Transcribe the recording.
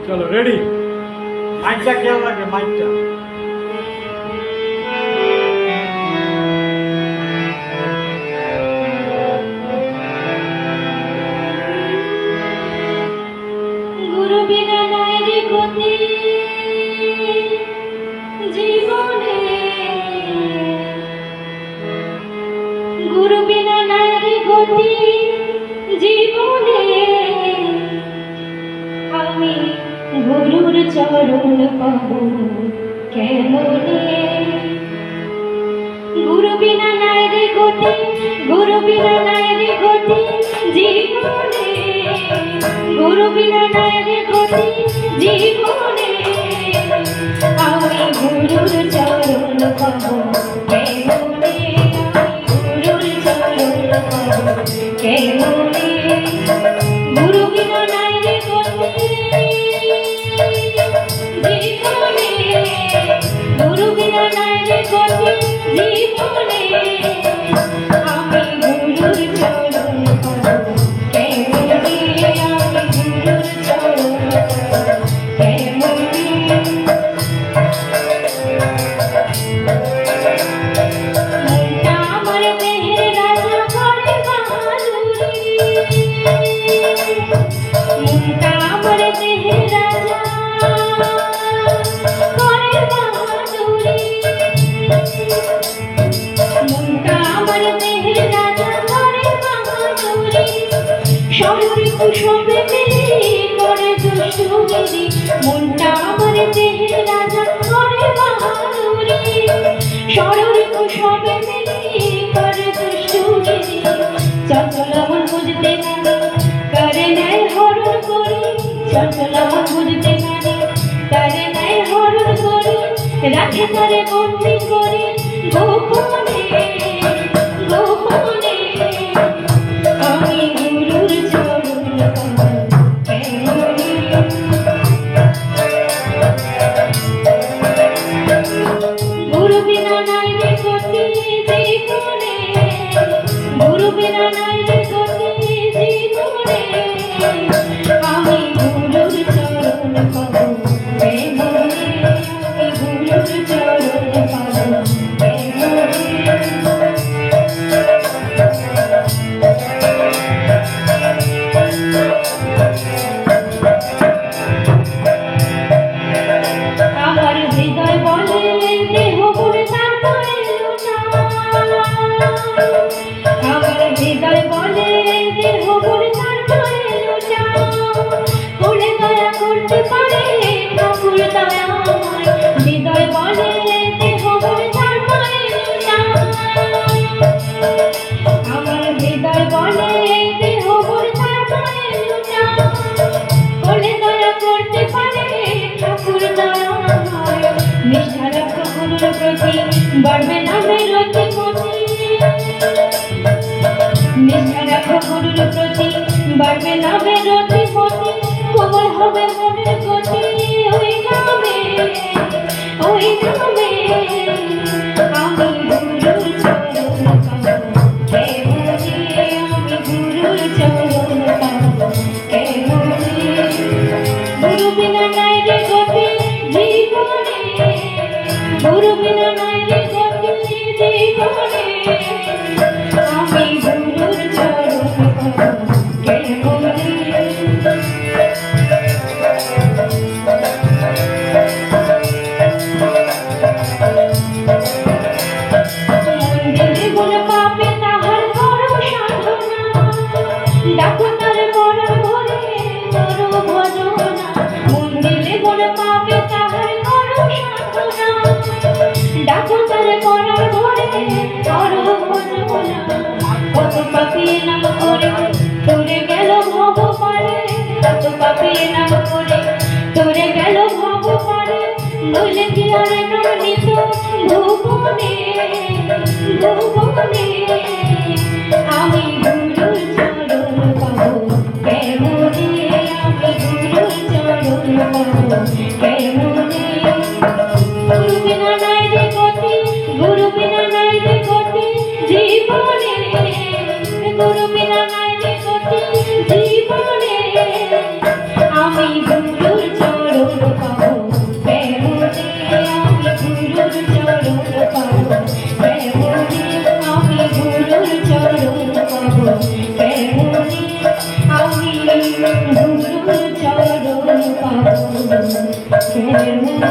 चलो रेडी माइकটা কেমন লাগে মাইকটা গুরু বিনা নাই রে গতি জীবনে গুরু বিনা নাই রে গতি জীবনে আমি গুরুর চরণ পাবো কেমনে গুরু বিনা নাই রে গতি গুরু বিনা নাই রে গতি জীবনে গুরু বিনা নাই রে গতি জীবনে আমি গুরুর চরণ পাবো কেমনে আমি গুরুর চরণ পাবো কেমনে গুরু বিনা নাই রে গতি জীবনে গুরু বিনা নাই রে গতি জীবনে আমি গুরুর চরণ পাবো কেমনে আমি গুরুর চরণ পাবো কেমনে মনটা আমার দেহের রাজা করে বাহাদুরি মনটা আমার দেহের রাজা করে বাহাদুরি মনটা আমার দেহের রাজা করে বাহাদুরি শরীর কুসুমে মিলে করে দুষ্টুগিরি মনটা আমার দেহের রাজা করে বাহাদুরি শরীর কুসুমে মিলে করে দুষ্টুগিরি চঞ্চল মন বুঝতে জানি করে নাই হরণ করি চঞ্চল মন বুঝতে জানি করে নাই হরণ করি রাখে করে বন্দি করি গোপনে গোপনে আমি গুরুর চরণ পাবো কেমনে গুরু বিনা নাই রে গতি জীবনে গুরু বিনা নাই রে গতি জীবনে আমি গুরুর চরণ পাবো কেমনে আমি গুরুর চরণ পাবো কেমনে আমার হৃদয় বলে দেহ পুরে তারপরে আমার হৃদয় বলে দেহ পুরে তারপরে পুরে দয়া করতে পারে ঠাকুর দয়া হৃদয় বলে দেহ পুরে তারপরে আমার হৃদয় বলে দেহ পুরে তারপরে বলে দয়া করতে পারে ঠাকুর দয়া নিষ্ঠা রাখো গুরুর প্রতি বাড়বে না মেরতি গতি নিষ্ঠা রাখো গুরুর প্রতি বাড়বে না মেরতি গতি কোমল হবে মনের গতি ওই নামে আমি গুরুর চরণ পাবো কেমনে আমি গুরুর চরণ পাবো কেমনে গুরু বিনা নাই রে গতি জীবনে গুরু বিনা নাই রে গতি জীবনে আমি গুরুর চরণ পাবো কেমনে মন্দিরে গুণ পাবে তাহার বড় সাধনা ডাকো তার বড় ভরে বড় ভজনা মন্দিরে গুণ পাবে তাহার বড় সাধনা ডাকো তার বড় ভরে বড় ভজনা কত পাপী নাম করে তোরে গেল ভব পারে কত পাপী নাম করে তোরে গেল ভব পারে নইলে কি আর নিত ভুবনে ভুবনে আমি গুরুর চরণ পাবো কেমনে আমি গুরুর চরণ পাবো কেমনে গুরু বিনা নাই রে গতি গুরু বিনা নাই রে গতি জীবন মনে